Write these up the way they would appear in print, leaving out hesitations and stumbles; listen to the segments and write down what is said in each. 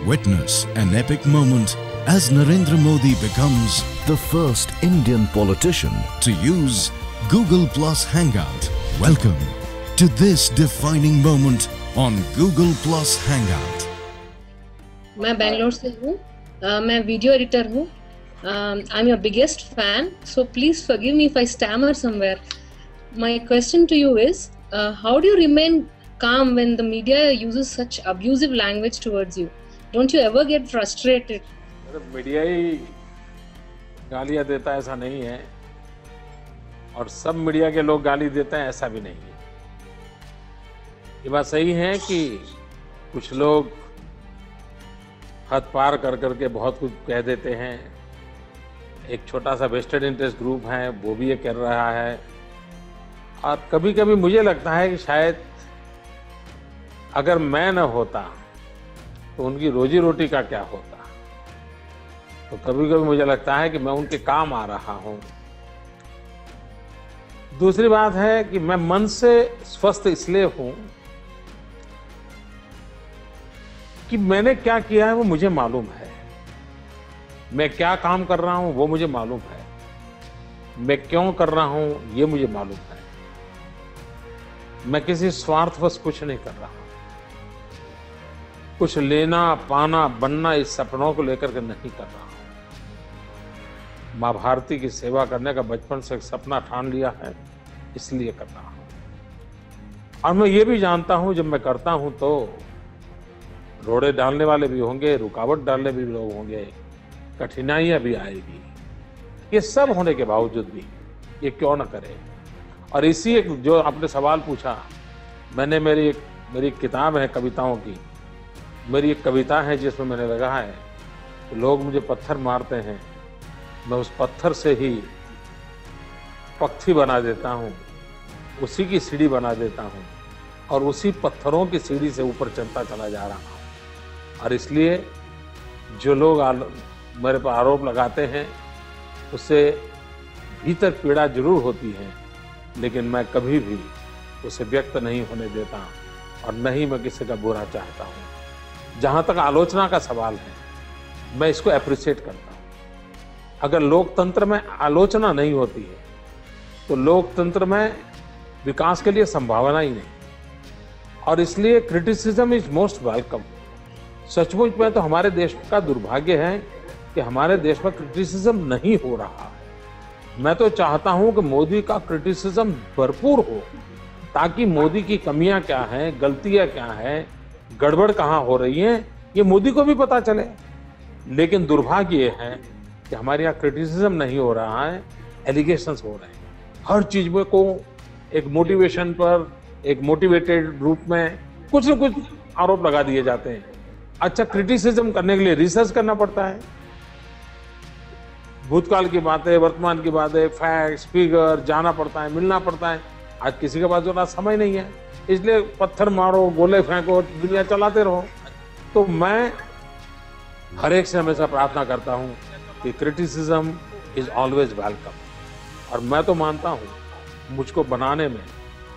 Witness an epic moment as Narendra Modi becomes the first Indian politician to use Google Plus Hangout. Welcome to this defining moment on Google Plus Hangout. मैं बेंगलोर से हूँ, मैं video editor हूँ. I'm your biggest fan, so please forgive me if I stammer somewhere. My question to you is, how do you remain calm when the media uses such abusive language towards you? Don't you ever get frustrated? Media ही गालियाँ देता है ऐसा नहीं है, और सब media के लोग गाली देते हैं ऐसा भी नहीं है. ये बात सही है कि कुछ लोग हद पार कर करके बहुत कुछ कह देते हैं. एक छोटा सा वेस्टेड इंटरेस्ट ग्रुप है, वो भी ये कर रहा है. और कभी कभी मुझे लगता है कि शायद अगर मैं न होता तो उनकी रोजी रोटी का क्या होता. तो कभी कभी मुझे लगता है कि मैं उनके काम आ रहा हूं. दूसरी बात है कि मैं मन से स्वस्थ इसलिए हूं कि मैंने क्या किया है वो मुझे मालूम है. मैं क्या काम कर रहा हूं वो मुझे मालूम है. मैं क्यों कर रहा हूं ये मुझे मालूम है. मैं किसी स्वार्थवश कुछ नहीं कर रहा. कुछ लेना पाना बनना इस सपनों को लेकर के नहीं कर रहा. माँ भारती की सेवा करने का बचपन से एक सपना ठान लिया है, इसलिए कर रहा हूं. और मैं ये भी जानता हूं जब मैं करता हूं तो रोड़े डालने वाले भी होंगे, रुकावट डालने भी लोग होंगे, कठिनाइयां भी आएगी. ये सब होने के बावजूद भी ये क्यों न करे. और इसी एक जो आपने सवाल पूछा, मैंने मेरी एक किताब है कविताओं की. मेरी एक कविता है जिसमें मैंने लगा है कि लोग मुझे पत्थर मारते हैं, मैं उस पत्थर से ही पक्षी बना देता हूँ, उसी की सीढ़ी बना देता हूँ, और उसी पत्थरों की सीढ़ी से ऊपर चलता चला जा रहा हूँ. और इसलिए जो लोग मेरे पर आरोप लगाते हैं उससे भीतर पीड़ा जरूर होती है, लेकिन मैं कभी भी उसे व्यक्त नहीं होने देता और नहीं मैं किसी का बुरा चाहता हूँ. जहाँ तक आलोचना का सवाल है, मैं इसको एप्रिशिएट करता हूँ. अगर लोकतंत्र में आलोचना नहीं होती है तो लोकतंत्र में विकास के लिए संभावना ही नहीं. और इसलिए क्रिटिसिज्म इज मोस्ट वेलकम. सचमुच में तो हमारे देश का दुर्भाग्य है कि हमारे देश में क्रिटिसिज्म नहीं हो रहा है. मैं तो चाहता हूं कि मोदी का क्रिटिसिज्म भरपूर हो, ताकि मोदी की कमियां क्या हैं, गलतियां क्या हैं, गड़बड़ कहां हो रही है, ये मोदी को भी पता चले. लेकिन दुर्भाग्य ये है कि हमारे यहाँ क्रिटिसिज्म नहीं हो रहा है, एलिगेशंस हो रहे हैं. हर चीज में को एक मोटिवेशन पर, एक मोटिवेटेड रूप में कुछ न कुछ आरोप लगा दिए जाते हैं. अच्छा, क्रिटिसिज्म करने के लिए रिसर्च करना पड़ता है. भूतकाल की बातें, वर्तमान की बातें, फैक्ट्स, फिगर जाना पड़ता है, मिलना पड़ता है. आज किसी के पास ज़रा समय नहीं है, इसलिए पत्थर मारो, गोले फेंको, दुनिया चलाते रहो. तो मैं हर एक से हमेशा प्रार्थना करता हूँ कि क्रिटिसिज्म इज ऑलवेज वेलकम. और मैं तो मानता हूँ मुझको बनाने में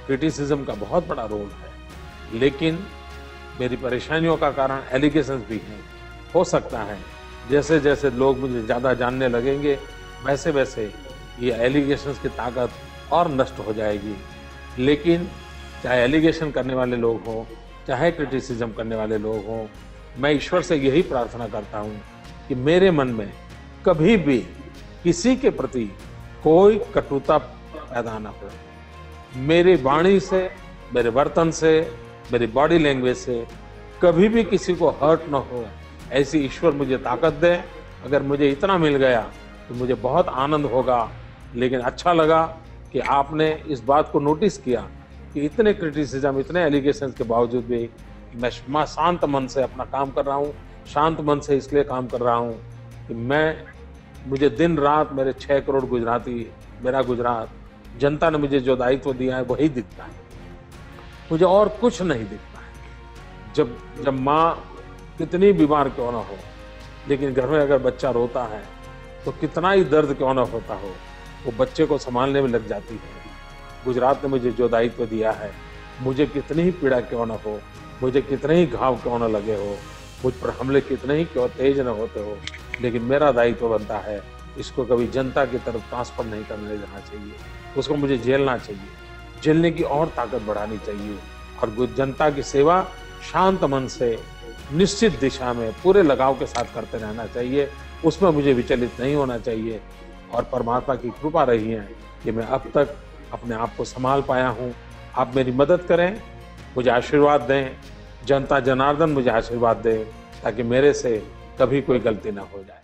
क्रिटिसिज्म का बहुत बड़ा रोल है, लेकिन मेरी परेशानियों का कारण एलिगेशंस भी हैं. हो सकता है जैसे जैसे लोग मुझे ज़्यादा जानने लगेंगे वैसे वैसे ये एलिगेशंस की ताकत और नष्ट हो जाएगी. लेकिन चाहे एलिगेशन करने वाले लोग हों, चाहे क्रिटिसिज्म करने वाले लोग हों, मैं ईश्वर से यही प्रार्थना करता हूँ कि मेरे मन में कभी भी किसी के प्रति कोई कटुता पैदा ना हो. मेरी वाणी से, मेरे बर्तन से, मेरी बॉडी लैंग्वेज से कभी भी किसी को हर्ट ना हो, ऐसी ईश्वर मुझे ताकत दे. अगर मुझे इतना मिल गया तो मुझे बहुत आनंद होगा. लेकिन अच्छा लगा कि आपने इस बात को नोटिस किया कि इतने क्रिटिसिज्म, इतने एलिगेशंस के बावजूद भी मैं शांत मन से अपना काम कर रहा हूँ. शांत मन से इसलिए काम कर रहा हूँ कि मुझे दिन रात मेरे 6 करोड़ गुजराती, मेरा गुजरात, जनता ने मुझे जो दायित्व दिया है वही दिखता है. मुझे और कुछ नहीं दिखता है. जब माँ कितनी बीमार क्यों ना हो, लेकिन घर में अगर बच्चा रोता है तो कितना ही दर्द क्यों ना होता हो, वो बच्चे को संभालने में लग जाती है. गुजरात ने मुझे जो दायित्व दिया है, मुझे कितनी ही पीड़ा क्यों ना हो, मुझे कितने ही घाव क्यों ना लगे हो, मुझ पर हमले कितने ही क्यों तेज न होते हो, लेकिन मेरा दायित्व बनता है इसको कभी जनता की तरफ ट्रांसफर नहीं करने देना चाहिए, उसको मुझे झेलना चाहिए, झेलने की और ताकत बढ़ानी चाहिए और जनता की सेवा शांत मन से निश्चित दिशा में पूरे लगाव के साथ करते रहना चाहिए, उसमें मुझे विचलित नहीं होना चाहिए। और परमात्मा की कृपा रही है कि मैं अब तक अपने आप को संभाल पाया हूँ। आप मेरी मदद करें, मुझे आशीर्वाद दें, जनता जनार्दन मुझे आशीर्वाद दे ताकि मेरे से कभी कोई गलती ना हो जाए।